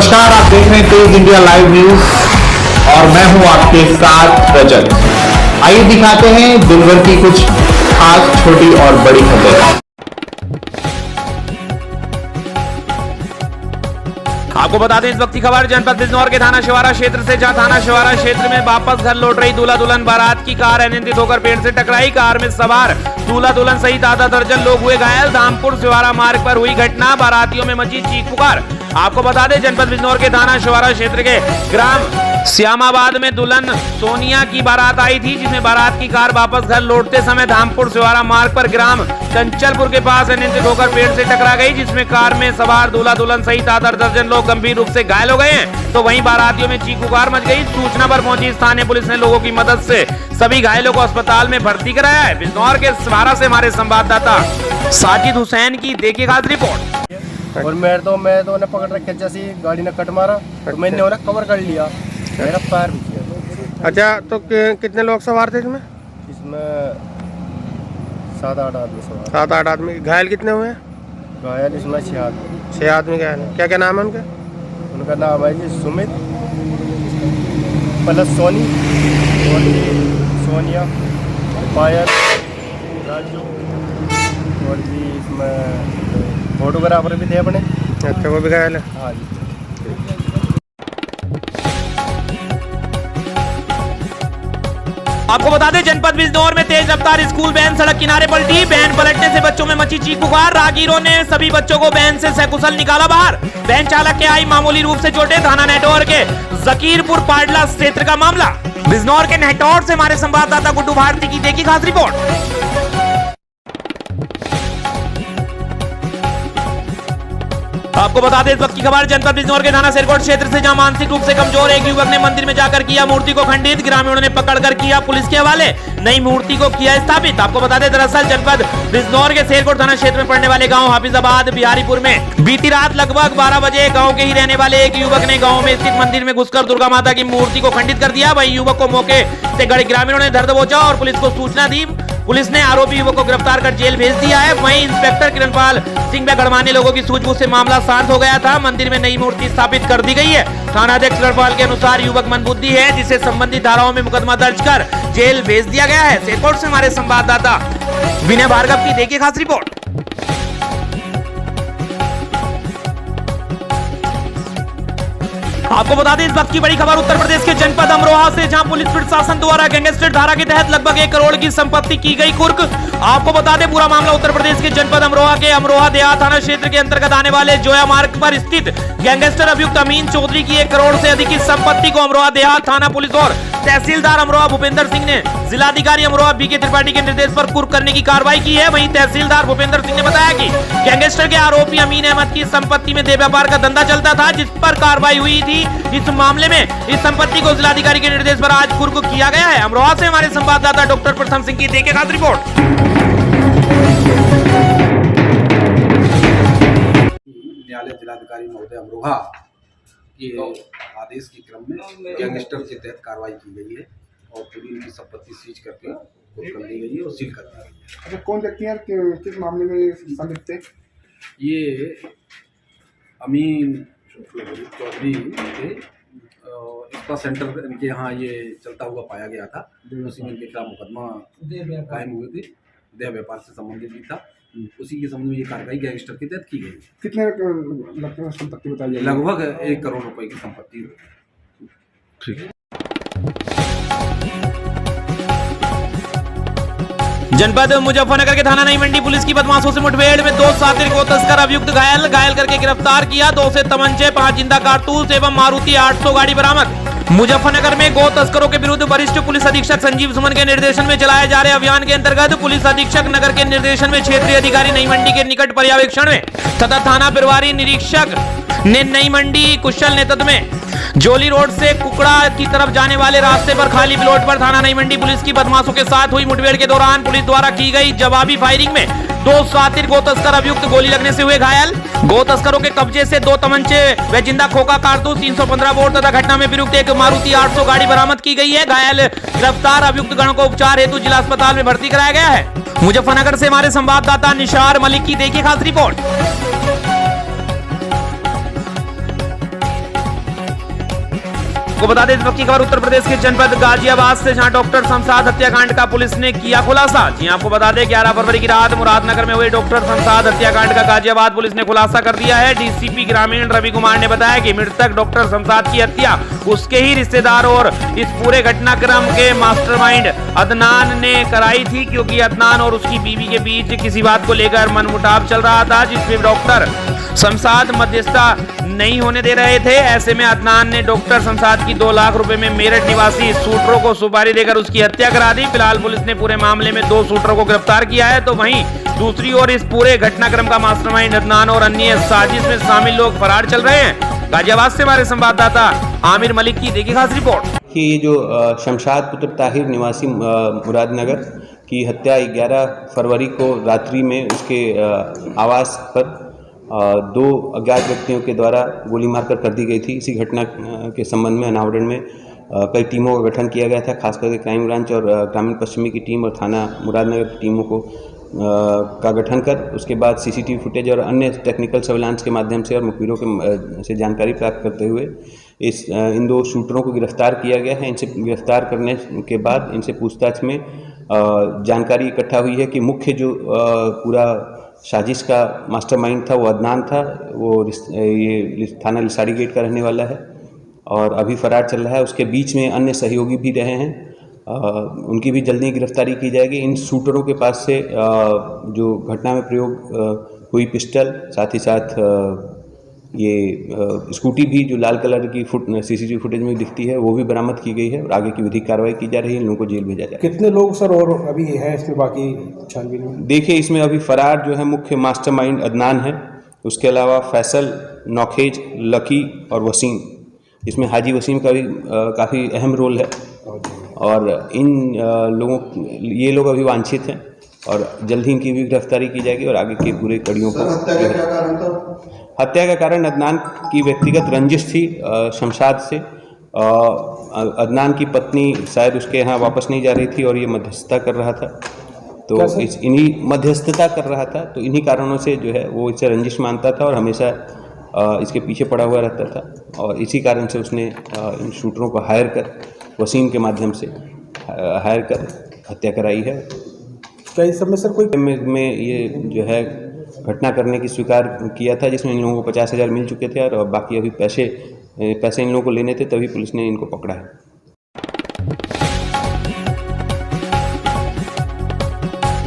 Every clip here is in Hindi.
नमस्कार, आप देख रहे हैं तेज इंडिया लाइव न्यूज और मैं हूं आपके साथ रजत। आइए दिखाते हैं दिन भर की कुछ खास छोटी और बड़ी खबरें। आपको बता दें इस वक्त की खबर जनपद बिजनौर के थाना शिवारा क्षेत्र से, जहां थाना शिवारा क्षेत्र में वापस घर लौट रही दूल्हा दुल्हन बारात की कार अनियंत्रित होकर पेड़ से टकराई। कार में सवार दूल्हा दुल्हन सहित आधा दर्जन लोग हुए घायल। धामपुर शिवारा मार्ग पर हुई घटना, बारातियों में मची चीख पुकार। आपको बता दें जनपद बिजनौर के थाना शिवारा क्षेत्र के ग्राम श्यामाबाद में दुल्हन सोनिया की बारात आई थी, जिसमें बारात की कार वापस घर लौटते समय धामपुर शिवारा मार्ग पर ग्राम चंचलपुर के पास अनियंत्रित होकर पेड़ से टकरा गई, जिसमें कार में सवार दूल्हा दुल्हन सहित आधा दर्जन लोग गंभीर रूप से घायल हो गए हैं। तो वहीं बारातियों में चीख पुकार मच गई। सूचना पर पहुंची स्थानीय पुलिस ने लोगों की मदद से सभी घायलों को अस्पताल में भर्ती कराया है। बिजनौर के शिवारा से हमारे संवाददाता साजिद हुसैन की देखिए खास रिपोर्ट। और मैं तो ने पकड़ रखे, जैसी गाड़ी ने कट मारा तो मैंने उन्हें कवर कर लिया, मेरा पैर भी किया। अच्छा, तो कितने लोग सवार थे इसमें? इसमें 7-8 आदमी सवार। 7-8 आदमी। घायल कितने हुए हैं? घायल इसमें 6 आदमी। 6 आदमी घायल हैं। क्या क्या नाम है उनके? उनका नाम है जी सुमित, प्लस सोनी, सोनिया, पायल, राजू, और भी इसमें फोटोग्राफर भी थे अपने। अच्छा, वो भी घायल है। हाँ जी। आपको बता दें जनपद बिजनौर में तेज रफ्तार स्कूल वैन सड़क किनारे पलटी। वैन पलटने से बच्चों में मची चीख पुकार। राहगीरों ने सभी बच्चों को वैन से सकुशल निकाला बाहर। वैन चालक के आई मामूली रूप से चोटें। थाना नेटौर के जकीरपुर पाडला क्षेत्र का मामला। बिजनौर के नेटौर से हमारे संवाददाता गुड्डू भारती की देखी खास रिपोर्ट। आपको बता दें इस वक्त की खबर जनपद बिजनौर के थाना सिरकोट क्षेत्र से, जहां मानसिक रूप से कमजोर एक युवक ने मंदिर में जाकर किया मूर्ति को खंडित। ग्रामीणों ने पकड़कर किया पुलिस के हवाले, नई मूर्ति को किया स्थापित। आपको बता दें दरअसल जनपद बिजनौर के सिरकोट थाना क्षेत्र में पड़ने वाले गांव हाफिजाबाद बिहारीपुर में बीती रात लगभग 12 बजे गाँव के ही रहने वाले एक युवक ने गाँव में स्थित मंदिर में घुसकर दुर्गा माता की मूर्ति को खंडित कर दिया। वहीं युवक को मौके से गए ग्रामीणों ने धर दबोचा और पुलिस को सूचना दी। पुलिस ने आरोपी युवक को गिरफ्तार कर जेल भेज दिया है। वहीं इंस्पेक्टर किरणपाल सिंह व गढ़वानी लोगों की सूझबूझ से मामला शांत हो गया था। मंदिर में नई मूर्ति स्थापित कर दी गई है। थाना अध्यक्ष किरणपाल के अनुसार युवक मंदबुद्धि है, जिसे संबंधित धाराओं में मुकदमा दर्ज कर जेल भेज दिया गया है। सिरकोट से हमारे संवाददाता विनय भार्गव की देखिए खास रिपोर्ट। आपको बता दें इस वक्त की बड़ी खबर उत्तर प्रदेश के जनपद अमरोहा से, जहां पुलिस प्रशासन द्वारा गैंगस्टर धारा के तहत लगभग 1 करोड़ की संपत्ति की गई कुर्क। आपको बता दें पूरा मामला उत्तर प्रदेश के जनपद अमरोहा के अमरोहा देहात थाना क्षेत्र के अंतर्गत आने वाले जोया मार्ग पर स्थित गैंगस्टर अभियुक्त अमीन चौधरी की 1 करोड़ से अधिक की संपत्ति को अमरोहा देहात थाना पुलिस और तहसीलदार अमरोहा भूपेंद्र सिंह ने जिलाधिकारी अमरोहा बीके त्रिपाठी के निर्देश पर कुर्क करने की कार्रवाई की है। वहीं तहसीलदार भूपेंद्र सिंह ने बताया कि गैंगस्टर के आरोपी अमीन अहमद की संपत्ति में देह व्यापार का धंधा चलता था, जिस पर कार्रवाई हुई थी। इस मामले में इस संपत्ति को जिलाधिकारी के निर्देश पर आज कुर्क किया गया है। अमरोहा से हमारे संवाददाता डॉक्टर प्रथम सिंह की देखिए खास रिपोर्ट। न्यायालय जिलाधिकारी महोदय अमरोहा के आदेश के क्रम में गैंगस्टर के तहत कार्रवाई की गई है और पूरी उनकी संपत्ति सीज करके कुर्क कर दी गई है और सील कर दी गई है। अच्छा, कौन व्यक्ति है, किस मामले में संलिप्त थे? ये अमीन चौधरी के स्पा सेंटर इनके यहाँ ये चलता हुआ पाया गया था। उसी में इनके खिलाफ मुकदमा कायम हुए थे, देह व्यापार से संबंधित भी था। उसी के संबंध में ये कार्रवाई गैंगस्टर के तहत की गई। कितने लगभग संपत्ति बताई जाए? लगभग 1 करोड़ रुपए की संपत्ति। ठीक। जनपद मुजफ्फरनगर के थाना नई मंडी पुलिस की बदमाशों से मुठभेड़ में 2 सातिर गो तस्कर अभियुक्त घायल करके गिरफ्तार किया। 2 से तमंचे, 5 जिंदा कारतूस एवं मारुति 800 गाड़ी बरामद। मुजफ्फरनगर में गो तस्करों के विरुद्ध वरिष्ठ पुलिस अधीक्षक संजीव सुमन के निर्देशन में चलाए जा रहे अभियान के अंतर्गत पुलिस अधीक्षक नगर के निर्देशन में क्षेत्रीय अधिकारी नई मंडी के निकट पर्यवेक्षण में तथा थाना प्रभारी निरीक्षक ने नई मंडी कुशल नेतृत्व में जोली रोड से कुकड़ा की तरफ जाने वाले रास्ते पर खाली प्लॉट पर थाना नई मंडी पुलिस की बदमाशों के साथ हुई मुठभेड़ के दौरान पुलिस द्वारा की गई जवाबी फायरिंग में 2 सातिर गो तस्कर अभियुक्त गोली लगने से हुए घायल। गो तस्करों के कब्जे से 2 तमंचे व जिंदा खोखा कारतूस 315 बोर तथा घटना में प्रयुक्त एक मारुति 800 गाड़ी बरामद की गई है। घायल गिरफ्तार अभियुक्त गण को उपचार हेतु जिला अस्पताल में भर्ती कराया गया है। मुजफ्फरनगर से हमारे संवाददाता निशार मलिक की देखिए खास रिपोर्ट। आपको बता दें इस वक्त की खबर उत्तर प्रदेश के जनपद गाजियाबाद से, जहां डॉक्टर शमशाद हत्याकांड का पुलिस ने किया खुलासा। जी आपको बता दें 11 फरवरी की रात मुरादनगर में हुए डॉक्टर शमशाद हत्याकांड का गाजियाबाद पुलिस ने खुलासा कर दिया है। डीसीपी ग्रामीण रवि कुमार ने बताया कि मृतक डॉक्टर शमशाद की हत्या उसके ही रिश्तेदार और इस पूरे घटनाक्रम के मास्टरमाइंड अदनान ने कराई थी, क्योंकि अदनान और उसकी बीवी के बीच किसी बात को लेकर मनमुटाव चल रहा था, जिसमें डॉक्टर शमशाद मध्यस्थता नहीं होने दे रहे थे। ऐसे में अदनान ने डॉक्टर शमशाद की 2 लाख रुपए में मेरठ निवासी शूटरों को सुपारी देकर उसकी हत्या करा दी। फिलहाल पुलिस ने पूरे मामले में 2 शूटरों को गिरफ्तार किया है, तो वहीं दूसरी ओर इस पूरे घटनाक्रम का मास्टरमाइंड अदनान और अन्य साजिश में शामिल लोग फरार चल रहे हैं। गाजियाबाद से हमारे संवाददाता आमिर मलिक की देखिए खास रिपोर्ट। कि ये जो शमशाद पुत्र ताहिर निवासी मुरादनगर की हत्या 11 फरवरी को रात्रि में उसके आवास पर 2 अज्ञात व्यक्तियों के द्वारा गोली मारकर कर दी गई थी। इसी घटना के संबंध में अनावरण में कई टीमों का गठन किया गया था, खास करके क्राइम ब्रांच और ग्रामीण पश्चिमी की टीम और थाना मुरादनगर की टीमों को का गठन कर उसके बाद सीसीटीवी फुटेज और अन्य टेक्निकल सर्विलांस के माध्यम से और मुखबिरों के से जानकारी प्राप्त करते हुए इन 2 शूटरों को गिरफ्तार किया गया है। इनसे गिरफ्तार करने के बाद इनसे पूछताछ में जानकारी इकट्ठा हुई है कि मुख्य जो पूरा साजिश का मास्टरमाइंड था वो अदनान था। वो ये थाना लिसाड़ी गेट का रहने वाला है और अभी फरार चल रहा है। उसके बीच में अन्य सहयोगी भी रहे हैं, उनकी भी जल्दी गिरफ्तारी की जाएगी। इन शूटरों के पास से जो घटना में प्रयोग हुई पिस्टल, साथ ही साथ ये स्कूटी भी जो लाल कलर की सीसीटीवी फुटेज में दिखती है वो भी बरामद की गई है और आगे की विधिक कार्रवाई की जा रही है। इन लोगों को जेल भेजा जाए। कितने लोग सर और अभी हैं इसमें बाकी छानबीन में? देखिए, इसमें अभी फरार जो है मुख्य मास्टरमाइंड अदनान है। उसके अलावा फैसल, नौखेज, लकी और वसीम, इसमें हाजी वसीम का भी काफ़ी अहम रोल है। और इन ये लोग अभी वांछित हैं और जल्द ही इनकी भी गिरफ्तारी की जाएगी और आगे की पूरे कड़ियों को। हत्या का कारण अदनान की व्यक्तिगत रंजिश थी शमशाद से। अदनान की पत्नी शायद उसके यहाँ वापस नहीं जा रही थी और ये मध्यस्थता कर रहा था, तो इन्हीं मध्यस्थता कर रहा था, तो इन्हीं कारणों से जो है वो इसे रंजिश मानता था और हमेशा इसके पीछे पड़ा हुआ रहता था। और इसी कारण से उसने इन शूटरों को हायर कर, वसीम के माध्यम से हायर कर हत्या कराई है। क्या इस समय सर कोई में ये जो है घटना करने की स्वीकार किया था, जिसमें इन लोगों को 50,000 मिल चुके थे और बाकी अभी पैसे इन लोगों को लेने थे, तभी पुलिस ने इनको पकड़ा है।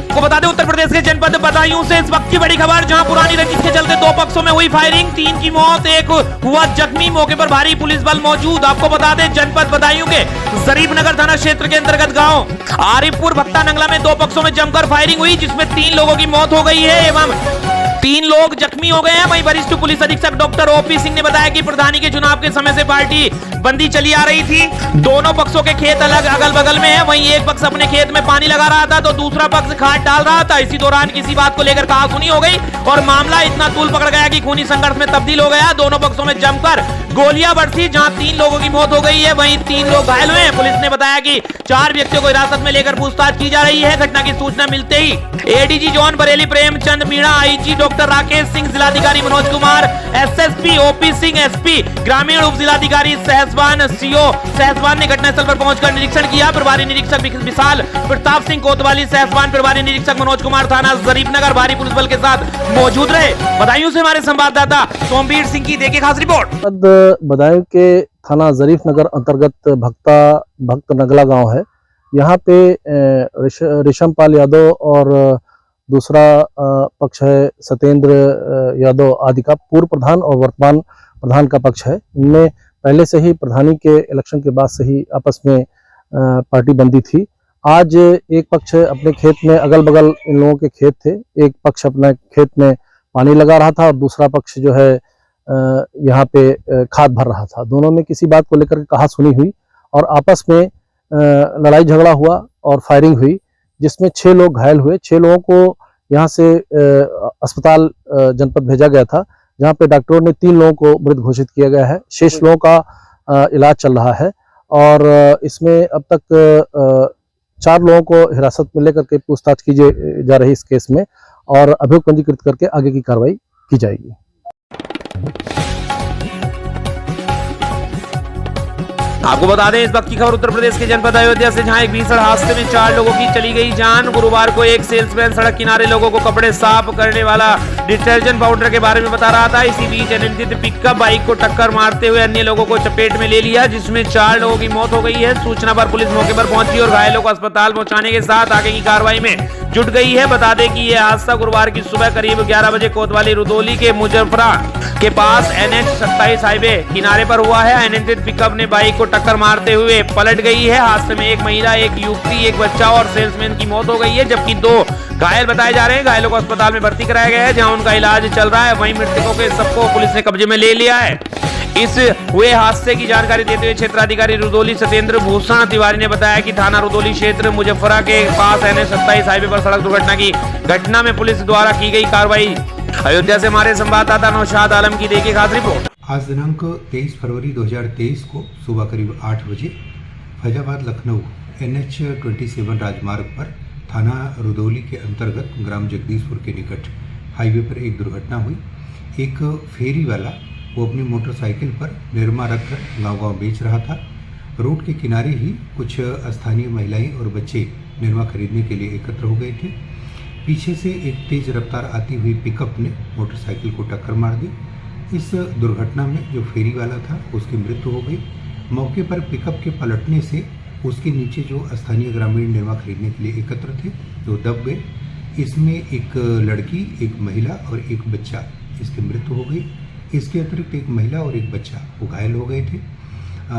को बता दें उत्तर प्रदेश के जनपद बदायूं से इस वक्त की बड़ी खबर, जहां पुरानी रंजिश के चलते 2 पक्षों में हुई फायरिंग, 3 की मौत, 1 हुआ जख्मी। मौके पर भारी पुलिस बल मौजूद। आपको बता दें जनपद बदायूं के जरीफ नगर थाना क्षेत्र के अंतर्गत गांव आरिफपुर भत्ता नंगला में 2 पक्षों में जमकर फायरिंग हुई, जिसमें 3 लोगों की मौत हो गई है एवं 3 लोग जख्मी हो गए हैं। वहीं वरिष्ठ पुलिस अधीक्षक डॉक्टर ओपी सिंह ने बताया कि प्रधानी के चुनाव के समय से पार्टी बंदी चली आ रही थी। दोनों पक्षों के खेत अलग अगल बगल में है। वहीं एक पक्ष अपने खेत में पानी लगा रहा था तो दूसरा पक्ष खाद डाल रहा था। इसी दौरान किसी बात को लेकर कहासुनी हो गई और मामला इतना तूल पकड़ गया कि खूनी संघर्ष में तब्दील हो गया। दोनों पक्षों में जमकर गोलियां बरसी, जहां 3 लोगों की मौत हो गई है, वहीं 3 लोग घायल हुए हैं। पुलिस ने बताया कि 4 व्यक्तियों को हिरासत में लेकर पूछताछ की जा रही है। घटना की सूचना मिलते ही ADG zone Bareilly Premchand Meena, IG doctor Rakesh Singh, जिलाधिकारी Manoj Kumar, SSP OP Singh, SP ग्रामीण उप जिलाधिकारी सहसवान, सीओ सहसवान ने घटनास्थल पर पहुंचकर निरीक्षण किया। प्रभारी निरीक्षक विशाल प्रताप सिंह कोतवाली सहसवान, प्रभारी निरीक्षक मनोज कुमार थाना जरीफनगर भारी पुलिस बल के साथ मौजूद रहे। बदायूं से हमारे संवाददाता सोमवीर सिंह की देखिए खास रिपोर्ट। बदायूं के थाना जरीफनगर अंतर्गत भक्त नगला गांव है। यहाँ पे ऋषमपाल यादव और दूसरा पक्ष है सत्येंद्र यादव आदि का पूर्व प्रधान और वर्तमान प्रधान का पक्ष है। इनमें पहले से ही प्रधानी के इलेक्शन के बाद से ही आपस में पार्टी बंदी थी। आज एक पक्ष अपने खेत में, अगल बगल इन लोगों के खेत थे, एक पक्ष अपने खेत में पानी लगा रहा था और दूसरा पक्ष जो है यहाँ पे खाद भर रहा था। दोनों में किसी बात को लेकर कहासुनी हुई और आपस में लड़ाई झगड़ा हुआ और फायरिंग हुई, जिसमें 6 लोग घायल हुए। 6 लोगों को यहाँ से अस्पताल जनपद भेजा गया था, जहाँ पे डॉक्टरों ने 3 लोगों को मृत घोषित किया गया है। शेष लोगों का इलाज चल रहा है और इसमें अब तक 4 लोगों को हिरासत में लेकर के पूछताछ की जा रही इस केस में और अभियोग पंजीकृत करके आगे की कार्रवाई की जाएगी। आपको बता दें, इस वक्त की खबर उत्तर प्रदेश के जनपद अयोध्या से, जहां एक भीषण हादसे में 4 लोगों की चली गई जान। गुरुवार को एक सेल्समैन सड़क किनारे लोगों को कपड़े साफ करने वाला डिटर्जेंट पाउडर के बारे में बता रहा था। इसी बीच अनियंत्रित पिकअप बाइक को टक्कर मारते हुए अन्य लोगों को चपेट में ले लिया, जिसमें 4 लोगों की मौत हो गई है। सूचना पर पुलिस मौके पर पहुंची और घायलों को अस्पताल पहुंचाने के साथ आगे की कार्रवाई में जुट गई है। बता दें कि यह हादसा गुरुवार की सुबह करीब 11 बजे कोतवाली रुदौली के मुजफ्फरा के पास NH 27 हाईवे किनारे पर हुआ है। अनियंत्रित पिकअप ने बाइक को टक्कर मारते हुए पलट गई है। हादसे में एक महिला, एक युवती, एक बच्चा और सेल्समैन की मौत हो गई है, जबकि 2 घायल बताए जा रहे हैं। घायलों को अस्पताल में भर्ती कराया गया है, जहां उनका इलाज चल रहा है। वहीं मृतकों के सबको पुलिस ने कब्जे में ले लिया है। इस हुए हादसे की जानकारी देते हुए क्षेत्राधिकारी रुदौली सत्येंद्र भूषण तिवारी ने बताया कि थाना रुदौली क्षेत्र मुजफ्फरा के पास NH 27 हाईवे पर सड़क दुर्घटना की घटना में पुलिस द्वारा की गई कार्रवाई। अयोध्या से हमारे संवाददाता नौशाद आलम की देखिए खास रिपोर्ट। आज दिनांक 23 फरवरी 2023 को सुबह करीब 8 बजे फैजाबाद लखनऊ NH 27 राजमार्ग पर थाना रुदौली के अंतर्गत ग्राम जगदीशपुर के निकट हाईवे पर एक दुर्घटना हुई। एक फेरी वाला वो अपनी मोटरसाइकिल पर निरमा रखकर गांव-गांव बेच रहा था। रोड के किनारे ही कुछ स्थानीय महिलाएं और बच्चे निरमा खरीदने के लिए एकत्र हो गए थे। पीछे से एक तेज रफ्तार आती हुई पिकअप ने मोटरसाइकिल को टक्कर मार दी। इस दुर्घटना में जो फेरी वाला था उसकी मृत्यु हो गई। मौके पर पिकअप के पलटने से उसके नीचे जो स्थानीय ग्रामीण निरमा खरीदने के लिए एकत्र थे वो दब गए। इसमें एक लड़की, एक महिला और एक बच्चा इसकी मृत्यु हो गई। इसके अतिरिक्त एक महिला और एक बच्चा वो घायल हो गए थे।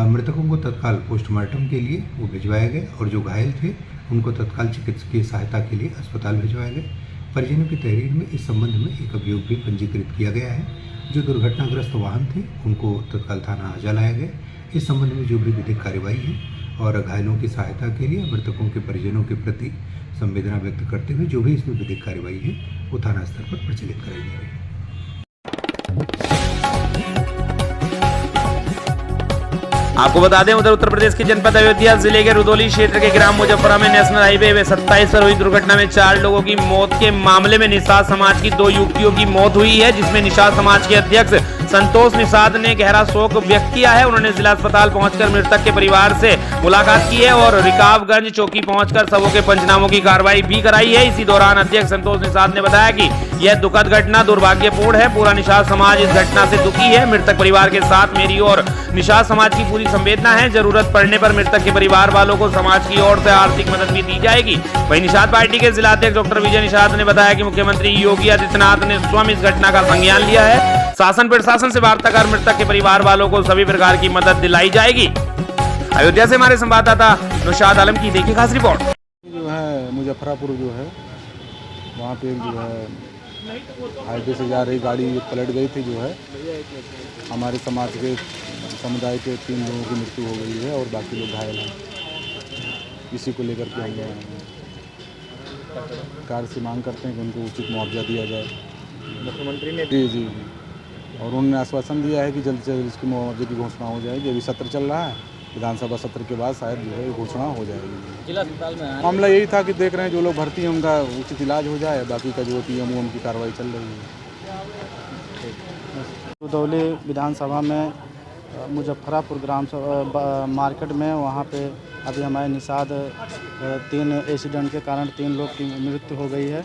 मृतकों को तत्काल पोस्टमार्टम के लिए वो भिजवाया गया और जो घायल थे उनको तत्काल चिकित्सकीय सहायता के लिए अस्पताल भिजवाया गया। परिजनों की तहरीर में इस संबंध में एक अभियोग भी पंजीकृत किया गया है। जो दुर्घटनाग्रस्त वाहन थे उनको तत्काल थाना हाजा लाया गया। इस संबंध में जो भी विधिक कार्रवाई है और घायलों की सहायता के लिए मृतकों के परिजनों के प्रति संवेदना व्यक्त करते हुए जो भी इसमें विधिक कार्रवाई है वो थाना स्तर पर प्रचलित कराई जा रही है। आपको बता दें, उधर उत्तर प्रदेश के जनपद अयोध्या जिले के रुदौली क्षेत्र के ग्राम मुजफ्फरा में नेशनल हाईवे 27 पर हुई दुर्घटना में 4 लोगों की मौत के मामले में निषाद समाज की 2 युवतियों की मौत हुई है, जिसमें निषाद समाज के अध्यक्ष संतोष निषाद ने गहरा शोक व्यक्त किया है। उन्होंने जिला अस्पताल पहुंचकर मृतक के परिवार से मुलाकात की है और रिकाबगंज चौकी पहुंचकर सबों के पंचनामों की कार्रवाई भी कराई है। इसी दौरान अध्यक्ष संतोष निषाद ने बताया कि यह दुखद घटना दुर्भाग्यपूर्ण है। पूरा निषाद समाज इस घटना से दुखी है। मृतक परिवार के साथ मेरी और निषाद समाज की पूरी संवेदना है। जरूरत पड़ने पर मृतक के परिवार वालों को समाज की ओर से आर्थिक मदद भी दी जाएगी। वहीं निषाद पार्टी के जिला अध्यक्ष डॉक्टर विजय निषाद ने बताया कि मुख्यमंत्री योगी आदित्यनाथ ने स्वयं इस घटना का संज्ञान लिया है। शासन प्रशासन से वार्ता कर मृतक के परिवार वालों को सभी प्रकार की मदद दिलाई जाएगी। अयोध्या से हमारे संवाददाता नौशाद आलम की देखिए खास रिपोर्ट। जो है मुजफ्फरापुर जो है वहाँ पे जो है हाईवे से जा रही गाड़ी पलट गई थी। जो है हमारे समाज के समुदाय के 3 लोगों की मृत्यु हो गई है और बाकी लोग घायल हैं। इसी को लेकर के हम सरकार से मांग करते हैं कि उनको उचित मुआवजा दिया जाए। मुख्यमंत्री ने जी और उन्होंने आश्वासन दिया है कि जल्द से जल्द इसकी मुआवजे की घोषणा हो जाएगी। अभी सत्र चल रहा है, विधानसभा सत्र के बाद शायद जो है घोषणा हो जाएगी। जिला अस्पताल में मामला यही था कि देख रहे हैं जो लोग भर्ती हैं उनका उचित इलाज हो जाए, बाकी का जो PM की कार्रवाई चल रही है। रुदौली विधानसभा में मुजफ्फरापुर ग्राम मार्केट में वहाँ पे अभी हमारे निषाद 3 एक्सीडेंट के कारण 3 लोग की मृत्यु हो गई है,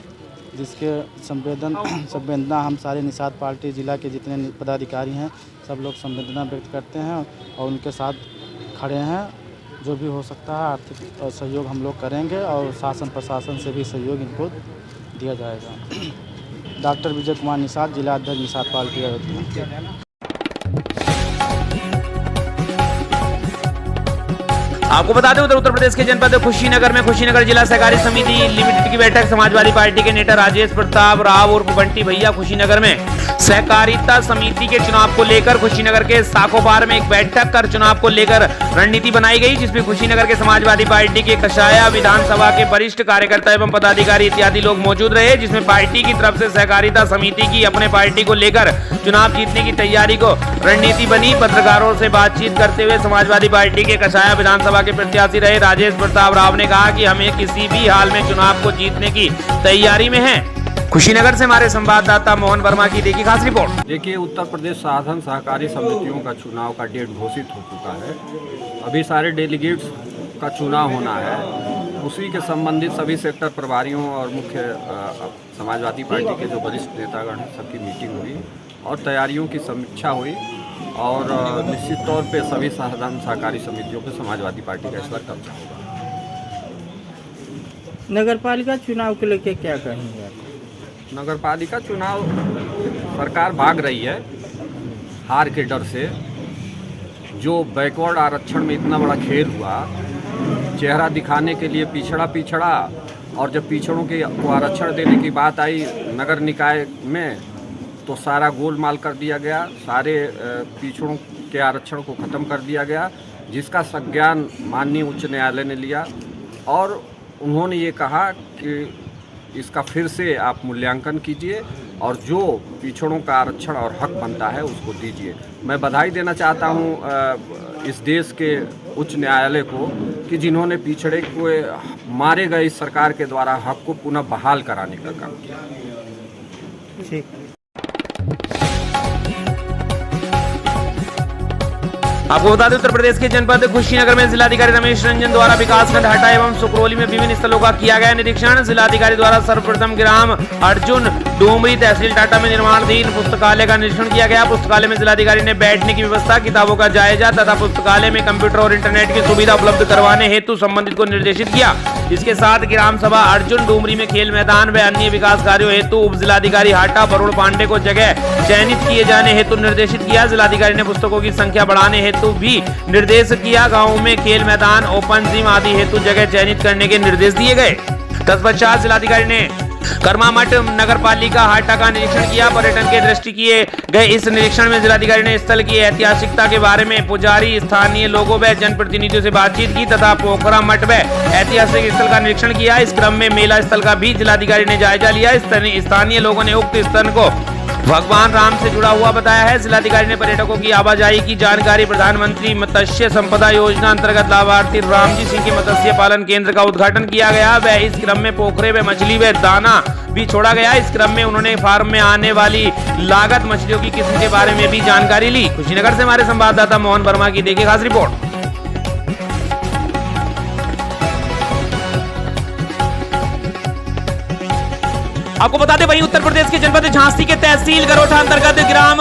जिसके संवेदना हम सारे निषाद पार्टी जिला के जितने पदाधिकारी हैं सब लोग संवेदना व्यक्त करते हैं और उनके साथ खड़े हैं। जो भी हो सकता है आर्थिक सहयोग हम लोग करेंगे और शासन प्रशासन से भी सहयोग इनको दिया जाएगा। डॉक्टर विजय कुमार निषाद, जिला अध्यक्ष निषाद पार्टी अयोध्या। आपको बता दें, उत्तर प्रदेश के जनपद कुशीनगर में कुशीनगर जिला सहकारी समिति लिमिटेड की बैठक समाजवादी पार्टी के नेता राजेश प्रताप राव उर्फ बंटी भैया कुशीनगर में सहकारिता समिति के चुनाव को लेकर कुशीनगर के साखोपार में एक बैठक कर चुनाव को लेकर रणनीति बनाई गई, जिसमें कुशीनगर के समाजवादी पार्टी के कशाया विधानसभा के वरिष्ठ कार्यकर्ता एवं पदाधिकारी इत्यादि लोग मौजूद रहे, जिसमें पार्टी की तरफ से सहकारिता समिति की अपने पार्टी को लेकर चुनाव जीतने की तैयारी को रणनीति बनी। पत्रकारों से बातचीत करते हुए समाजवादी पार्टी के कशाया विधानसभा के प्रत्याशी रहे राजेश प्रताप राव ने कहा कि हमें किसी भी हाल में चुनाव को जीतने की तैयारी में है। कुशीनगर से हमारे संवाददाता मोहन वर्मा की देखी खास रिपोर्ट। देखिए, उत्तर प्रदेश साधन सहकारी समितियों का चुनाव का डेट घोषित हो चुका है। अभी सारे डेलीगेट्स का चुनाव होना है। उसी के संबंधित सभी सेक्टर प्रभारियों और मुख्य समाजवादी पार्टी के जो वरिष्ठ नेतागण हैं सबकी मीटिंग हुई और तैयारियों की समीक्षा हुई और निश्चित तौर पे सभी साधन सहकारी समितियों पे समाजवादी पार्टी का इस बार कब्जा होगा। नगर पालिका चुनाव को लेकर क्या कहेंगे आप? नगर पालिका चुनाव सरकार भाग रही है हार के डर से। जो बैकवर्ड आरक्षण में इतना बड़ा खेल हुआ, चेहरा दिखाने के लिए पिछड़ा और जब पिछड़ों को आरक्षण देने की बात आई नगर निकाय में तो सारा गोलमाल कर दिया गया, सारे पिछड़ों के आरक्षण को ख़त्म कर दिया गया, जिसका संज्ञान माननीय उच्च न्यायालय ने लिया और उन्होंने ये कहा कि इसका फिर से आप मूल्यांकन कीजिए और जो पिछड़ों का आरक्षण और हक बनता है उसको दीजिए। मैं बधाई देना चाहता हूँ इस देश के उच्च न्यायालय को कि जिन्होंने पिछड़े को मारे गए इस सरकार के द्वारा हक को पुनः बहाल कराने का काम किया। ठीक। आपको बता दें, उत्तर प्रदेश के जनपद कुशीनगर में जिलाधिकारी रमेश रंजन द्वारा विकासखंड हटा एवं सुकरोली में विभिन्न स्थलों का किया गया निरीक्षण। जिलाधिकारी द्वारा सर्वप्रथम ग्राम अर्जुन डोमरी तहसील टाटा में निर्माणाधीन पुस्तकालय का निरीक्षण किया गया। पुस्तकालय में जिलाधिकारी ने बैठने की व्यवस्था, किताबों का जायजा तथा पुस्तकालय में कंप्यूटर और इंटरनेट की सुविधा उपलब्ध करवाने हेतु संबंधित को निर्देशित किया। इसके साथ ग्राम सभा अर्जुन डोमरी में खेल मैदान व अन्य विकास कार्यों हेतु उप जिलाधिकारी हाटा वरुण पांडे को जगह चयनित किए जाने हेतु निर्देशित किया। जिलाधिकारी ने पुस्तकों की संख्या बढ़ाने हेतु भी निर्देश किया। गाँव में खेल मैदान, ओपन जिम आदि हेतु जगह चयनित करने के निर्देश दिए गए। तत्पश्चात जिलाधिकारी ने कर्मामठ नगर पालिका हाटा का निरीक्षण किया। पर्यटन के दृष्टि किए गए इस निरीक्षण में जिलाधिकारी ने स्थल की ऐतिहासिकता के बारे में पुजारी, स्थानीय लोगों व जनप्रतिनिधियों से बातचीत की तथा पोखरा मठ व ऐतिहासिक स्थल का निरीक्षण किया। इस क्रम में मेला स्थल का भी जिलाधिकारी ने जायजा लिया। स्थानीय लोगों ने उक्त स्थल को भगवान राम से जुड़ा हुआ बताया है। जिलाधिकारी ने पर्यटकों की आवाजाही की जानकारी, प्रधानमंत्री मत्स्य संपदा योजना अंतर्गत लाभार्थी रामजी सिंह के मत्स्य पालन केंद्र का उद्घाटन किया गया। वह इस क्रम में पोखरे व मछली व दाना भी छोड़ा गया। इस क्रम में उन्होंने फार्म में आने वाली लागत मछलियों की किस्म के बारे में भी जानकारी ली। कुशीनगर से हमारे संवाददाता मोहन वर्मा की देखिए खास रिपोर्ट। आपको बता दें, वहीं उत्तर प्रदेश के जनपद झांसी के तहसील गरोठा अंतर्गत ग्राम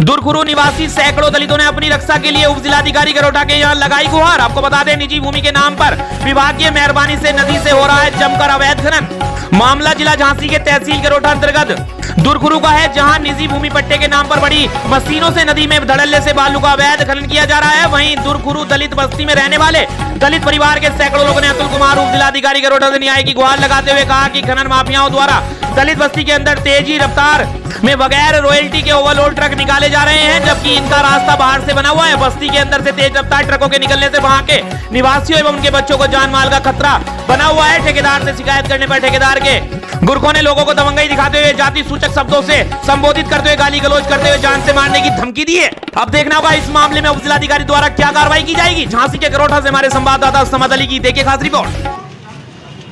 दुरखुरु निवासी सैकड़ों दलितों ने अपनी रक्षा के लिए उप जिलाधिकारी गरोठा के यहाँ लगाई गुहार। आपको बता दें, निजी भूमि के नाम पर विभागीय मेहरबानी से नदी से हो रहा है जमकर अवैध खनन। मामला जिला झांसी के तहसील गरोठा अंतर्गत दुरखुरु का है, जहां निजी भूमि पट्टे के नाम पर बड़ी मशीनों से नदी में धड़ल्ले से बालू का अवैध खनन किया जा रहा है। वहीं दुरखुरु दलित बस्ती में रहने वाले दलित परिवार के सैकड़ों लोगों ने अतुल कुमार उप जिलाधिकारी गरोठा से न्याय की गुहार लगाते हुए कहा कि खनन माफियाओं द्वारा दलित बस्ती के अंदर तेजी रफ्तार में बगैर रॉयल्टी के ओवरलोड ट्रक निकाले जा रहे हैं, जबकि इनका रास्ता बाहर से बना हुआ है। बस्ती के अंदर से तेज रफ्तार ट्रकों के निकलने से वहां के निवासियों एवं उनके बच्चों को जान माल का खतरा बना हुआ है। ठेकेदार से शिकायत करने पर ठेकेदार के गुरखों ने लोगों को दबंगई दिखाते हुए जाति सूचक शब्दों से संबोधित करते हुए गाली गलौज करते हुए जान से मारने की धमकी दी है। अब देखना होगा इस मामले में उप जिलाधिकारी द्वारा क्या कार्रवाई की जाएगी। झांसी के गरोठा से हमारे संवाददाता समद अली की देखिए खास रिपोर्ट।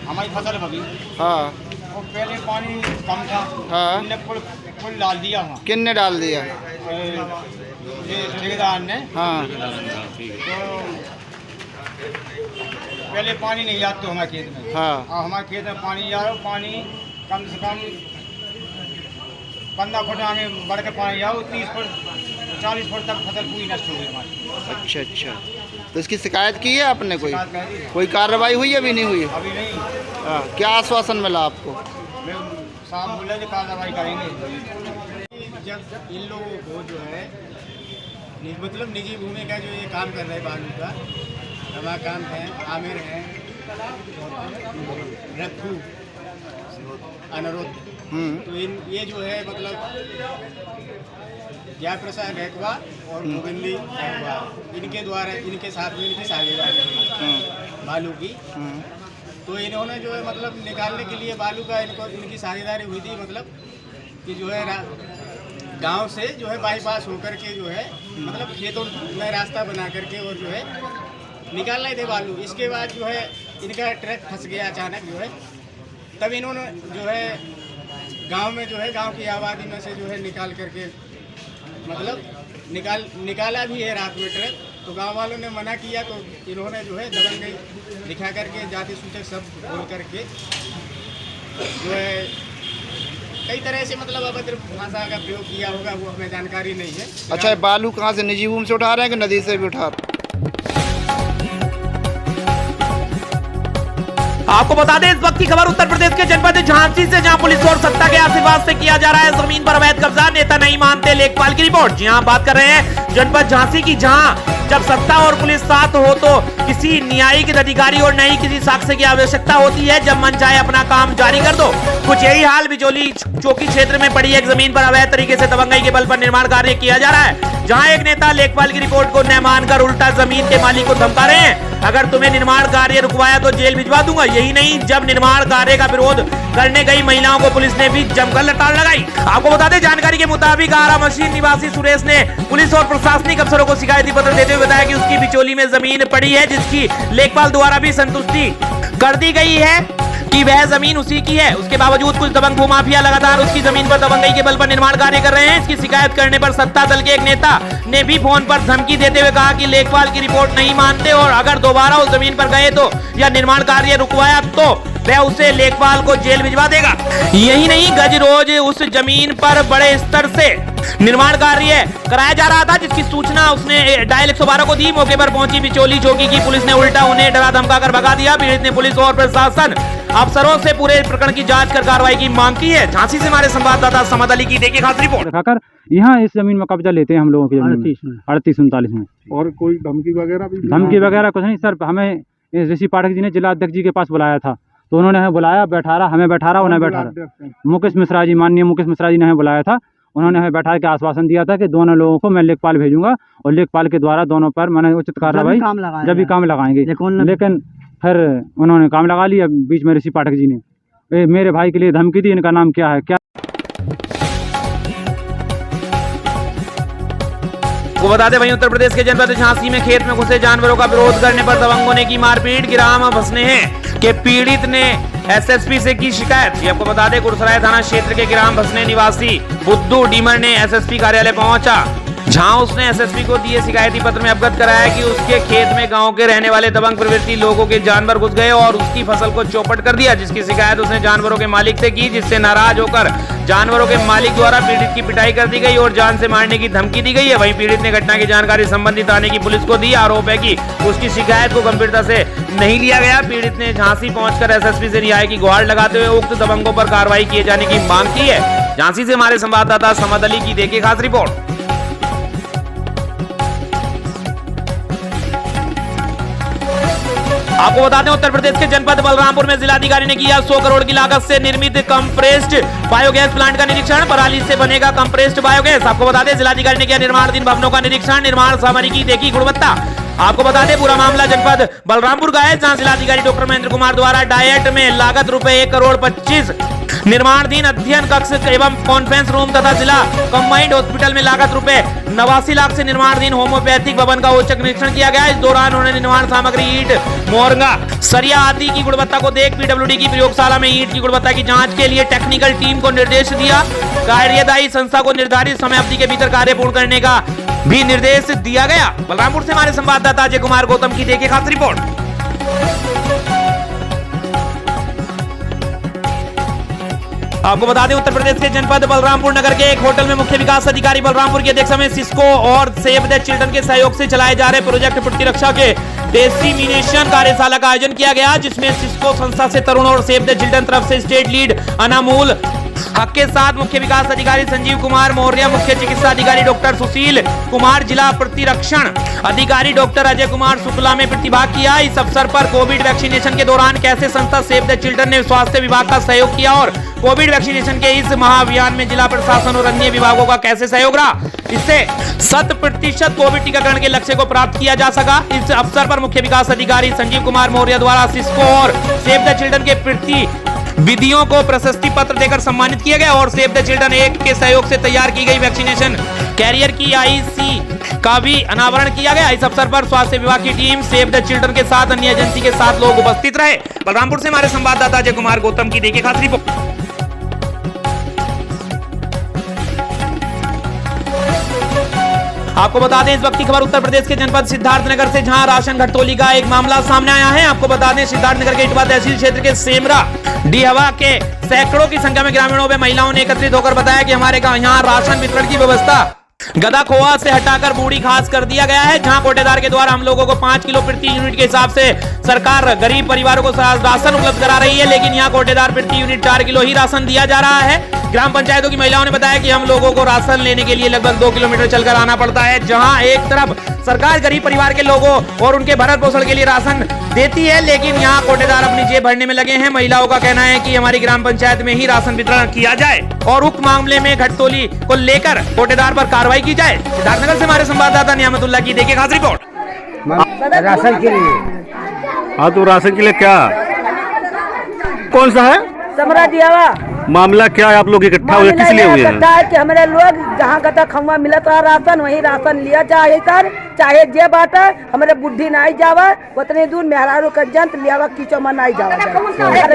हमारी फसल है हाँ वो पहले पानी कम था, हाँ पुल डाल दिया वहाँ, किन्ने डाल दिया? ये ठेकेदार ने। हाँ तो पहले पानी नहीं आता तो हमारे खेत में। हाँ और हमारे खेत में पानी आ रहा, पानी कम से कम 15 फुट आगे बढ़ के पानी आओ, 30 फुट 40 फुट तक फसल पूरी नष्ट हो गई हमारी। अच्छा अच्छा, तो इसकी शिकायत की है आपने? कोई कार्रवाई हुई अभी नहीं हुई? अभी नहीं। हाँ, क्या आश्वासन मिला आपको? शाम बोले जो कार्रवाई करेंगे। जब इन लोगों को जो है मतलब निजी भूमि का जो ये काम कर रहे हैं बालू का, रमाकांत हैं, आमिर हैं, रघु, अनिरुद्ध, तो ये जो है मतलब जयप्रसाद गायकवाड़ और गोविंदी गायकवाड़, इनके द्वारा इनके साथ में इनकी साझेदारी बालू की। तो इन्होंने जो है मतलब निकालने के लिए बालू का इनकी साझेदारी हुई थी, मतलब कि जो है गांव से जो है बाईपास होकर के जो है मतलब खेतों में रास्ता बना करके और जो है निकालने थे बालू। इसके बाद जो है इनका ट्रक फंस गया अचानक जो है, तब इन्होंने जो है गांव में जो है गांव की आबादी में से जो है निकाल करके मतलब निकाला भी है रात में ट्रक। तो गांव वालों ने मना किया तो इन्होंने जो है दबंगई दिखा करके जाति सूचक सब बोल करके जो है कई तरह से मतलब अभद्र भाषा का प्रयोग किया होगा, वो हमें जानकारी नहीं है। अच्छा, बालू कहाँ से, निजी भूमि से उठा रहे हैं कि नदी से भी उठा रहे हैं? आपको बता दें इस वक्त की खबर उत्तर प्रदेश के जनपद झांसी से, जहां पुलिस और सत्ता के आशीर्वाद से किया जा रहा है जमीन पर अवैध कब्जा। नेता नहीं मानते लेखपाल की रिपोर्ट। जी हां, बात कर रहे हैं जनपद झांसी की, जहां जब सत्ता और पुलिस साथ हो तो किसी न्यायिक अधिकारी और नहीं किसी साक्ष्य की आवश्यकता होती है। जब मन चाहे अपना काम जारी कर दो। कुछ यही हाल बिचौली चौकी क्षेत्र में पड़ी एक जमीन पर अवैध तरीके से दबंगई के बल पर निर्माण कार्य किया जा रहा है, जहां एक नेता लेखपाल की रिपोर्ट को न मानकर उल्टा जमीन के मालिक को धमका रहे हैं, अगर तुम्हें निर्माण कार्य रुकवाया तो जेल भिजवा दूंगा। यही नहीं, जब निर्माण कार्य का विरोध करने गई महिलाओं को पुलिस ने भी जमकर लताड़ लगाई। आपको बता दें, जानकारी के मुताबिक आरा मशीन निवासी सुरेश ने पुलिस और प्रशासनिक अफसरों को शिकायती पत्र देते हुए बताया कि उसकी बिचौली में जमीन पड़ी है, जिसकी लेखपाल द्वारा भी संतुष्टि कर दी गई है कि वह जमीन उसी की है। उसके बावजूद कुछ दबंग भूमाफिया लगातार उसकी जमीन पर दबंगई के बल पर निर्माण कार्य कर रहे हैं। इसकी शिकायत करने पर सत्ता दल के एक नेता ने भी फोन पर धमकी देते हुए कहा कि लेखपाल की रिपोर्ट नहीं मानते और अगर दोबारा उस जमीन पर गए तो या निर्माण कार्य रुकवाया तो वह उसे लेखपाल को जेल भिजवा देगा। यही नहीं, गज रोज उस जमीन पर बड़े स्तर से निर्माण कार्य कराया जा रहा था, जिसकी सूचना उसने डायल 112 को दी। मौके पर पहुंची बिचौली चौकी की पुलिस ने उल्टा उन्हें डरा धमका कर भगा दिया। पीड़ित ने पुलिस और प्रशासन अफसरों से पूरे प्रकरण की जांच कर कार्रवाई की मांग की है। झांसी से हमारे संवाददाता समद अली की देखिए खास रिपोर्ट। दिखाकर यहाँ इस जमीन में कब्जा लेते हैं हम लोगों की 38-39 में। और कोई धमकी वगैरह भी? धमकी वगैरह कुछ नहीं सर, हमें ऋषि पाठक जी ने जिला अध्यक्ष जी के पास बुलाया था, तो उन्होंने हमें बुलाया, बैठा रहा, हमें बैठा रहा, उन्हें बैठा रहा। मुकेश मिश्रा जी, माननीय मुकेश मिश्रा जी ने हमें बुलाया था। उन्होंने हमें बैठा के आश्वासन दिया था कि दोनों लोगों को मैं लेखपाल भेजूंगा और लेखपाल के द्वारा दोनों पर मैंने उचित कार्रवाई जब भी काम लगाएंगे। लेकिन फिर उन्होंने काम लगा लिया बीच में। ऋषि पाठक जी ने मेरे भाई के लिए धमकी दी। इनका नाम क्या है? क्या वो बता दें, वहीं उत्तर प्रदेश के जनपद झांसी में खेत में घुसे जानवरों का विरोध करने पर दबंगों ने की मारपीट। ग्राम भसनेह के पीड़ित ने एसएसपी से की शिकायत। ये आपको बता दें, गुरसराय थाना क्षेत्र के ग्राम भसनेह निवासी बुद्धू डीमर ने एसएसपी कार्यालय पहुंचा, जहां उसने एसएसपी को दिए शिकायती पत्र में अवगत कराया कि उसके खेत में गांव के रहने वाले दबंग प्रवृत्ति लोगों के जानवर घुस गए और उसकी फसल को चौपट कर दिया, जिसकी शिकायत उसने जानवरों के मालिक से की, जिससे नाराज होकर जानवरों के मालिक द्वारा पीड़ित की पिटाई कर दी गई और जान से मारने की धमकी दी गई है। वहीं पीड़ित ने घटना की जानकारी संबंधित थाने की पुलिस को दी। आरोप है कि उसकी शिकायत को गंभीरता से नहीं लिया गया। पीड़ित ने झांसी पहुंचकर एसएसपी से न्याय की गुहार लगाते हुए उक्त दबंगों पर कार्रवाई किए जाने की मांग की है। झांसी से हमारे संवाददाता समद अली की देखिए खास रिपोर्ट। आपको बता दें, उत्तर प्रदेश के जनपद बलरामपुर में जिलाधिकारी ने किया 100 करोड़ की लागत से निर्मित कंप्रेस्ड बायोगैस प्लांट का निरीक्षण। पराली से बनेगा कंप्रेस्ड बायोगैस। आपको बता दें, जिलाधिकारी ने किया निर्माणाधीन भवनों का निरीक्षण, निर्माण सामग्री की देखी गुणवत्ता। आपको बता दें, पूरा मामला जनपद बलरामपुर का है, जहां जिलाधिकारी डॉक्टर महेंद्र कुमार द्वारा डायट में लागत रुपए 1,25 करोड़ निर्माणाधीन अध्ययन कक्ष एवं कॉन्फ्रेंस रूम तथा जिला कंबाइंड हॉस्पिटल में लागत रुपए 89 लाख से निर्माणाधीन होम्योपैथिक भवन का औचक निरीक्षण किया गया। इस दौरान उन्होंने निर्माण सामग्री ईंट, मोरंगा, सरिया आदि की गुणवत्ता को देख पीडब्ल्यूडी की प्रयोगशाला में ईंट की गुणवत्ता की जांच के लिए टेक्निकल टीम को निर्देश दिया। कार्यदायी संस्था को निर्धारित समय अवधि के भीतर कार्य पूर्ण करने का भी निर्देश दिया गया। बलरामपुर से हमारे संवाददाता अजय कुमार गौतम की देखिए खास रिपोर्ट। आपको बता दें, उत्तर प्रदेश के जनपद बलरामपुर नगर के एक होटल में मुख्य विकास अधिकारी बलरामपुर की अध्यक्षता में सिस्को और सेव द चिल्ड्रन के सहयोग से चलाए जा रहे प्रोजेक्ट प्रतिरक्षा के डेसिमिनेशन कार्यशाला का आयोजन किया गया, जिसमें सिस्को संस्था से तरुण और सेव द चिल्ड्रन तरफ से स्टेट लीड अनामूल हक के साथ मुख्य विकास अधिकारी संजीव कुमार मौर्य, मुख्य चिकित्सा अधिकारी डॉक्टर सुशील कुमार, जिला प्रतिरक्षण अधिकारी डॉक्टर अजय कुमार शुक्ला में प्रतिभाग किया। इस अवसर पर कोविड वैक्सीनेशन के दौरान कैसे संस्था सेव द चिल्ड्रन ने स्वास्थ्य विभाग का सहयोग किया और कोविड वैक्सीनेशन के इस महाअभियान में जिला प्रशासन और अन्य विभागों का कैसे सहयोग रहा, इससे 100% कोविड टीकाकरण के लक्ष्य को प्राप्त किया जा सका। इस अवसर पर मुख्य विकास अधिकारी संजीव कुमार मौर्य द्वारा सिस्को और सेव द चिल्ड्रन के प्रति विधियों को प्रशस्ति पत्र देकर सम्मानित किया गया और सेव द चिल्ड्रन एक्ट के सहयोग से तैयार की गई वैक्सीनेशन कैरियर की आईसी का भी अनावरण किया गया। इस अवसर पर स्वास्थ्य विभाग की टीम, सेव द चिल्ड्रन के साथ अन्य एजेंसी के साथ लोग उपस्थित रहे। बलरामपुर से हमारे संवाददाता अजय कुमार गौतम की देखिए खास रिपोर्ट। आपको बता दें इस वक्त की खबर उत्तर प्रदेश के जनपद सिद्धार्थनगर से, जहां राशन घटतोली का एक मामला सामने आया है। आपको बता दें सिद्धार्थनगर के इटवा तहसील क्षेत्र के सेमरा डीहवा के सैकड़ों की संख्या में ग्रामीणों व महिलाओं ने एकत्रित होकर बताया कि हमारे गांव यहाँ राशन वितरण की व्यवस्था गदा खोआ से हटाकर बूढ़ी घास कर दिया गया है, जहां कोटेदार के द्वारा हम लोगों को 5 किलो प्रति यूनिट के हिसाब से सरकार गरीब परिवारों को राशन उपलब्ध करा रही है, लेकिन यहां कोटेदार प्रति यूनिट 4 किलो ही राशन दिया जा रहा है। ग्राम पंचायतों की महिलाओं ने बताया कि हम लोगों को राशन लेने के लिए लगभग 2 किलोमीटर चलकर आना पड़ता है, जहां एक तरफ सरकार गरीब परिवार के लोगों और उनके भरण पोषण के लिए राशन देती है, लेकिन यहाँ कोटेदार अपनी जेब भरने में लगे हैं। महिलाओं का कहना है कि हमारी ग्राम पंचायत में ही राशन वितरण किया जाए और उक्त मामले में घटतोली को लेकर कोटेदार पर कार्रवाई की जाए। सिद्धार्थनगर से हमारे संवाददाता नियामतुल्लाह की देखिए खास रिपोर्ट। राशन के लिए। हाँ, तो राशन के लिए क्या कौन सा है समरा दियावा मामला, क्या है? आप लोग इकट्ठा हुए किस लिए हुए हैं? है कि हमारे लोग जहाँ गदा खम्मा मिलत रहा राशन वही राशन लिया चाहे सर, चाहे जे बाटा हमारे बुद्धि नहीं जावा उतने दूर मेहरारू का जंत लियावा कीचो में नहीं जावा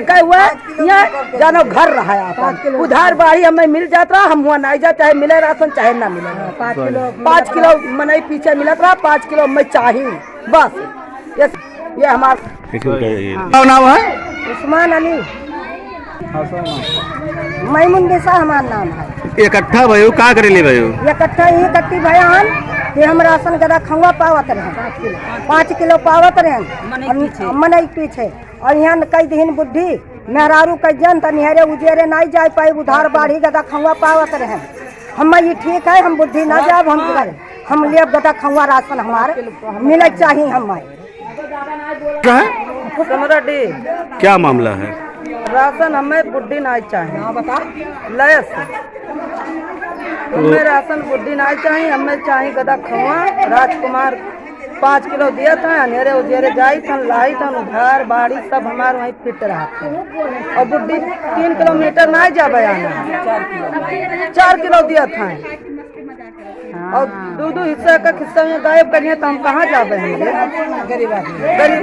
क्या हुआ यहाँ जानो घर रहा है उधार बाही हमें मिल जाता हम हुआ नहीं जा, चाहे मिले राशन चाहे ना मिले। 5 किलो मनाई पीछे मिलत रहा, 5 किलो मैं चाहिए बस। ये हमारा नाम है उस्मान अली मैमुंदेसा हमारा नाम है। इकट्ठा भयो का करे ले भयो? इकट्ठा ही कट्टी भयान ये हम राशन गदा खंगा पावत रहे 5 किलो पावत रहे मनई पीछे, और यहाँ कई दिन बुद्धि मेहरारू का जन निहरे उजेरे नहीं जा पाए उधार बाढ़ी गदा खंगा पावत रहे। हम ये ठीक है हम बुद्धि ना जाब हम ले गदा खंगा राशन हमारे मिले चाहिए हमारे। क्या मामला है? राशन हमें बुद्धि नहीं चाहिए लयस हमें राशन बुद्धि नहीं चाहिए, हमें चाहिए गदा खवा। राजकुमार 5 किलो दिया था, अनेरे उजेरे जाई था लाई था उधार बाड़ी सब हमारे वहीं फिट रहा था, और बुद्धि 3 किलोमीटर नहीं जा बयाना 4 किलो दिया था, और 2 हिस्सा का हिस्सा में गायब करिए तो हम कहाँ जा रहे हैं गरीब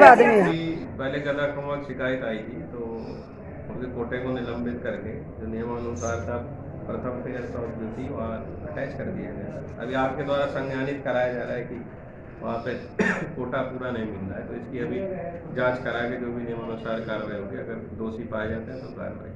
आदमी है। पहले गदा खवा शिकायत आई थी तो कोटे को निलंबित करके जो नियमानुसार था प्रथम फेज थी वहाँ अटैच कर दिया गया। अभी आपके द्वारा संज्ञानित कराया जा रहा है कि वहाँ पे कोटा पूरा नहीं मिल रहा है, तो इसकी अभी जांच करा के जो भी नियमानुसार कार्रवाई होगी, अगर दोषी पाए जाते हैं तो कार्रवाई।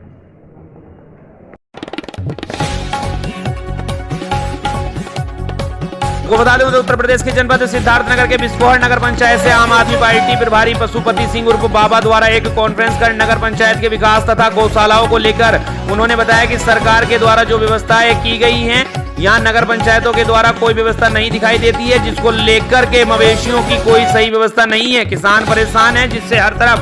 आपको बता दें उत्तर प्रदेश के जनपद सिद्धार्थनगर के बिस्फोहर नगर पंचायत से आम आदमी पार्टी प्रभारी पशुपति सिंह उर्फ बाबा द्वारा एक कॉन्फ्रेंस कर नगर पंचायत के विकास तथा गौशालाओं को लेकर उन्होंने बताया कि सरकार के द्वारा जो व्यवस्थाएं की गई हैं यहाँ नगर पंचायतों के द्वारा कोई व्यवस्था नहीं दिखाई देती है, जिसको लेकर के मवेशियों की कोई सही व्यवस्था नहीं है। किसान परेशान है, जिससे हर तरफ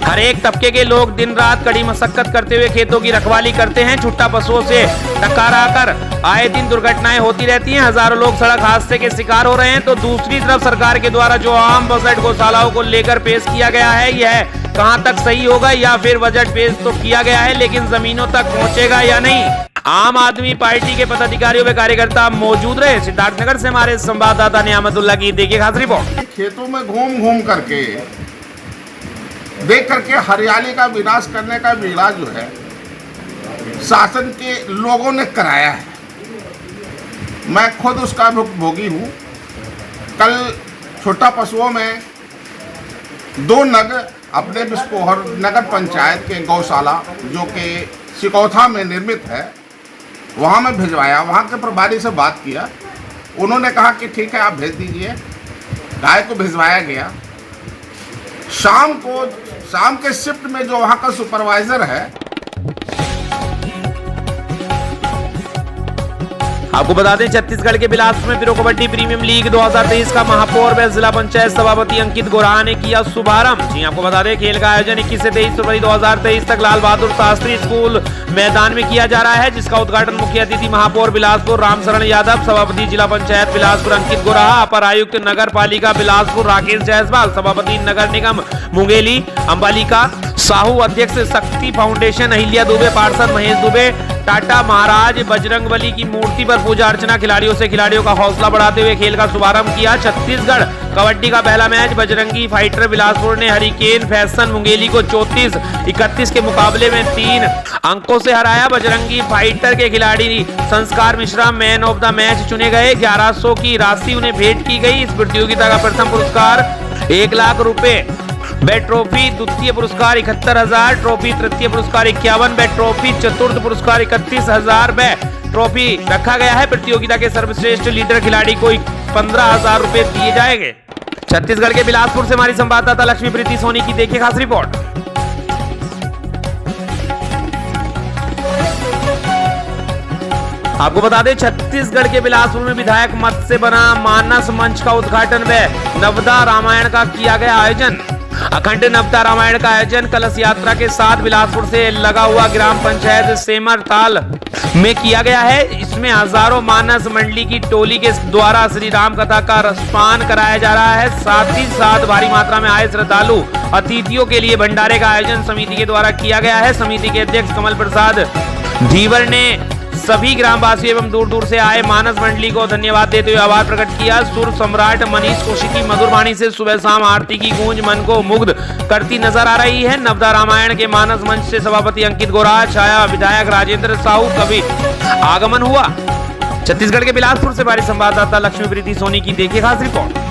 हर एक तबके के लोग दिन रात कड़ी मशक्कत करते हुए खेतों की रखवाली करते हैं। छुट्टा पशुओं से टकरा कर आए दिन दुर्घटनाएं होती रहती हैं, हजारों लोग सड़क हादसे के शिकार हो रहे हैं। तो दूसरी तरफ सरकार के द्वारा जो आम बजट गौशालाओं को लेकर पेश किया गया है, यह कहां तक सही होगा या फिर बजट पेश तो किया गया है लेकिन जमीनों तक पहुंचेगा या नहीं। आम आदमी पार्टी के पदाधिकारियों व कार्यकर्ता मौजूद रहे। सिद्धार्थनगर से हमारे संवाददाता नियामतुल्लाह की देखिए खास रिपोर्ट। खेतों में घूम घूम करके देख करके हरियाली का विनाश करने का बीड़ा जो है शासन के लोगों ने कराया है। मैं खुद उसका भुगतभोगी हूँ। कल छोटा पशुओं में 2 नग अपने बिस्फोहर नगर पंचायत के गौशाला जो कि सिकौथा में निर्मित है वहाँ में भिजवाया। वहाँ के प्रभारी से बात किया, उन्होंने कहा कि ठीक है आप भेज दीजिए। गाय को भिजवाया गया। शाम के शिफ्ट में जो वहाँ का सुपरवाइजर है, आपको बता दें छत्तीसगढ़ के बिलासपुर में प्रो कबड्डी प्रीमियम लीग 2023 का महापौर व जिला पंचायत सभापति अंकित गोराहा ने किया शुभारंभ। जी आपको बता दें खेल का आयोजन 21 से 23 फरवरी 2023 तक लाल बहादुर शास्त्री स्कूल मैदान में किया जा रहा है, जिसका उद्घाटन मुख्य अतिथि महापौर बिलासपुर रामशरण यादव, सभापति जिला पंचायत बिलासपुर अंकित गोराहा, अपर आयुक्त नगर पालिका बिलासपुर राकेश जायसवाल, सभापति नगर निगम मुंगेली अंबालिका साहू अध्यक्ष शक्ति फाउंडेशन, अहिल्या दुबे पार्षद, महेश दुबे, टाटा महाराज, बजरंगबली की मूर्ति पर पूजा अर्चना खिलाड़ियों से खिलाड़ियों का हौसला बढ़ाते हुए खेल का शुभारंभ किया। छत्तीसगढ़ कबड्डी का पहला मैच बजरंगी फाइटर बिलासपुर ने हरिकेन फैशन मुंगेली को 34-31 के मुकाबले में 3 अंकों से हराया। बजरंगी फाइटर के खिलाड़ी संस्कार Mishra man of the match चुने गए। 1100 की राशि उन्हें भेंट की गई। इस प्रतियोगिता का प्रथम पुरस्कार 1 लाख रुपए, बैट ट्रॉफी द्वितीय पुरस्कार 71,000, ट्रॉफी तृतीय पुरस्कार 51, बैट ट्रॉफी चतुर्थ पुरस्कार 31,000 बैट ट्रॉफी रखा गया है। प्रतियोगिता के सर्वश्रेष्ठ लीडर खिलाड़ी को 15,000 रुपए दिए जाएंगे। छत्तीसगढ़ के बिलासपुर से हमारी संवाददाता लक्ष्मी प्रीति सोनी की देखिए खास रिपोर्ट। आपको बता दें, छत्तीसगढ़ के बिलासपुर में विधायक मत से बना मानस मंच का उद्घाटन व नवदा रामायण का किया गया आयोजन। अखंड नवदा रामायण का आयोजन कलश यात्रा के साथ बिलासपुर से लगा हुआ ग्राम पंचायत सेमरताल में किया गया है। इसमें हजारों मानस मंडली की टोली के द्वारा श्री राम कथा का रसपान कराया जा रहा है। साथ ही साथ भारी मात्रा में आए श्रद्धालु अतिथियों के लिए भंडारे का आयोजन समिति के द्वारा किया गया है। समिति के अध्यक्ष कमल प्रसाद धीवर ने सभी ग्रामवासियों एवं दूर दूर से आए मानस मंडली को धन्यवाद देते हुए आभार प्रकट किया। सुर सम्राट मनीष कौशिक की मधुर वाणी से सुबह शाम आरती की गूंज मन को मुग्ध करती नजर आ रही है। नवदा रामायण के मानस मंच से सभापति अंकित गोराज, छाया विधायक राजेंद्र साहू कवि आगमन हुआ। छत्तीसगढ़ के बिलासपुर से हमारी संवाददाता लक्ष्मी प्रीति सोनी की देखिए खास रिपोर्ट।